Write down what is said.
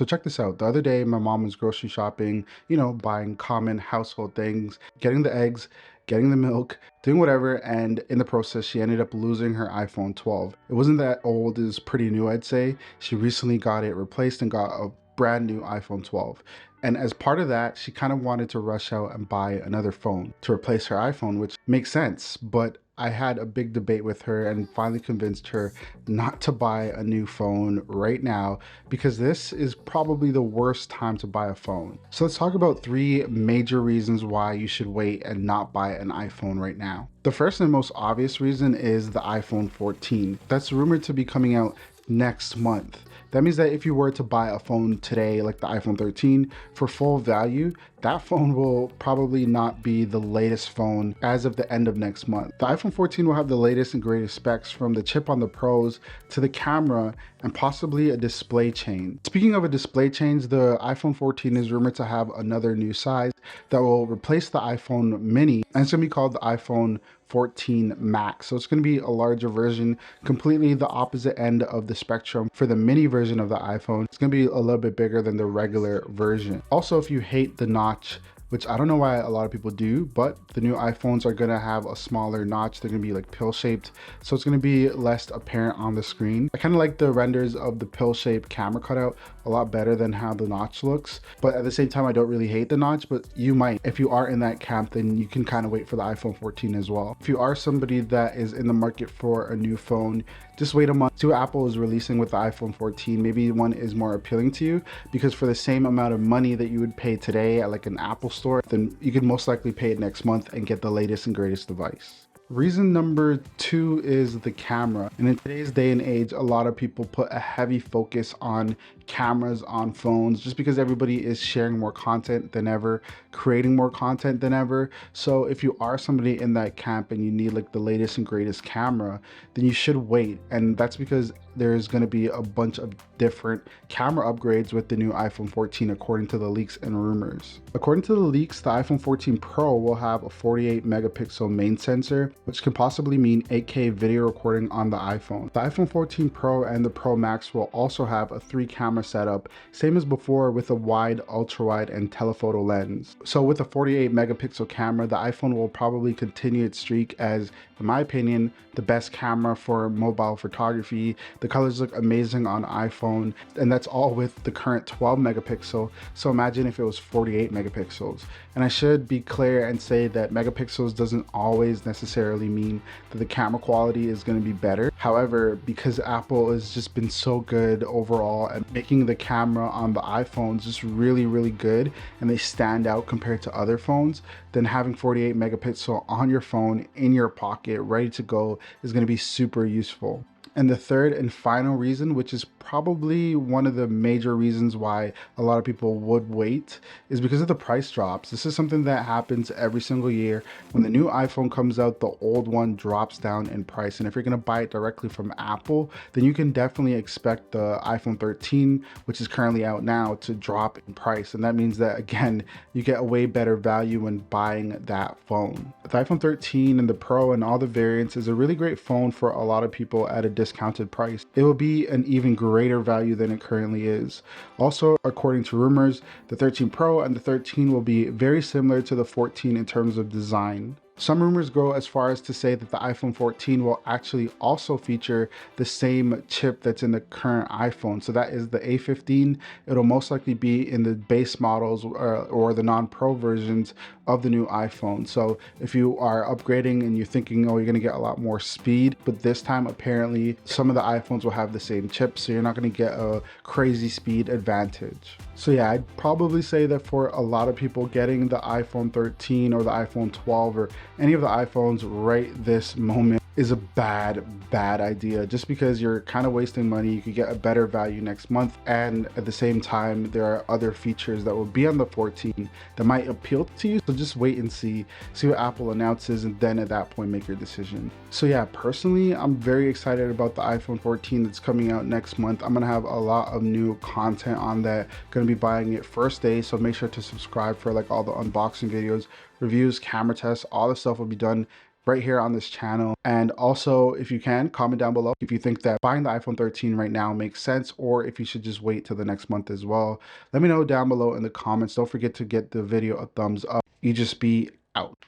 So check this out. The other day, my mom was grocery shopping, buying common household things, getting the eggs, getting the milk, doing whatever, and in the process, she ended up losing her iPhone 12. It wasn't that old, it was pretty new, I'd say. She recently got it replaced and got a brand new iPhone 12. And as part of that, she kind of wanted to rush out and buy another phone to replace her iPhone, which makes sense. But I had a big debate with her and finally convinced her not to buy a new phone right now because this is probably the worst time to buy a phone. So let's talk about 3 major reasons why you should wait and not buy an iPhone right now. The first and most obvious reason is the iPhone 14. That's rumored to be coming out next month. That means that if you were to buy a phone today, like the iPhone 13, for full value, that phone will probably not be the latest phone as of the end of next month. The iPhone 14 will have the latest and greatest specs, from the chip on the Pros to the camera and possibly a display change. Speaking of a display change, the iPhone 14 is rumored to have another new size that will replace the iPhone mini, and it's gonna be called the iPhone 14 Max. So it's going to be a larger version, completely the opposite end of the spectrum. For the mini version of the iPhone, it's going to be a little bit bigger than the regular version. Also, if you hate the notch, which I don't know why a lot of people do, but the new iPhones are gonna have a smaller notch. They're gonna be like pill shaped, so it's gonna be less apparent on the screen. I kind of like the renders of the pill shaped camera cutout a lot better than how the notch looks, but at the same time, I don't really hate the notch, but you might. If you are in that camp, then you can kind of wait for the iPhone 14 as well. If you are somebody that is in the market for a new phone, just wait a month. See what Apple is releasing with the iPhone 14. Maybe one is more appealing to you, because for the same amount of money that you would pay today at like an Apple store, then you could most likely pay it next month and get the latest and greatest device. Reason number 2 is the camera. And in today's day and age, a lot of people put a heavy focus on cameras on phones just because everybody is sharing more content than ever, creating more content than ever. So if you are somebody in that camp and you need like the latest and greatest camera, then you should wait. And that's because there's going to be a bunch of different camera upgrades with the new iPhone 14, according to the leaks and rumors. According to the leaks, the iPhone 14 Pro will have a 48 megapixel main sensor, which can possibly mean 8K video recording on the iPhone. The iPhone 14 Pro and the Pro Max will also have a 3 camera setup, same as before, with a wide, ultra wide, and telephoto lens. So with a 48 megapixel camera, the iPhone will probably continue its streak as, in my opinion, the best camera for mobile photography. The colors look amazing on iPhone, and that's all with the current 12 megapixel. So imagine if it was 48 megapixels. And I should be clear and say that megapixels doesn't always necessarily mean that the camera quality is going to be better. However, because Apple has just been so good overall at making the camera on the iPhones just really, really good, and they stand out compared to other phones, then having 48 megapixel on your phone in your pocket ready to go is going to be super useful. And the third and final reason, which is probably one of the major reasons why a lot of people would wait, is because of the price drops. This is something that happens every single year. When the new iPhone comes out, the old one drops down in price. And if you're going to buy it directly from Apple, then you can definitely expect the iPhone 13, which is currently out now, to drop in price. And that means that, again, you get a way better value when buying that phone. The iPhone 13 and the Pro and all the variants is a really great phone for a lot of people at a discounted price. It will be an even greater value than it currently is. Also, according to rumors, the 13 Pro and the 13 will be very similar to the 14 in terms of design. Some rumors go as far as to say that the iPhone 14 will actually also feature the same chip that's in the current iPhone. So that is the A15. It'll most likely be in the base models or the non-Pro versions of the new iPhone. So if you are upgrading and you're thinking, oh, you're gonna get a lot more speed, but this time apparently some of the iPhones will have the same chip, so you're not gonna get a crazy speed advantage. So yeah, I'd probably say that for a lot of people, getting the iPhone 13 or the iPhone 12 or any of the iPhones right this moment is a bad idea, just because you're kind of wasting money. You could get a better value next month, and at the same time there are other features that will be on the 14 that might appeal to you. So just wait and see what Apple announces, and then at that point make your decision. So yeah, personally, I'm very excited about the iPhone 14 that's coming out next month. I'm gonna have a lot of new content on that. Gonna be buying it first day, so make sure to subscribe for like all the unboxing videos, reviews, camera tests. All the stuff will be done right here on this channel. And also, if you can, comment down below if you think that buying the iPhone 13 right now makes sense, or if you should just wait till the next month as well. Let me know down below in the comments. Don't forget to get the video a thumbs up. EJustB out.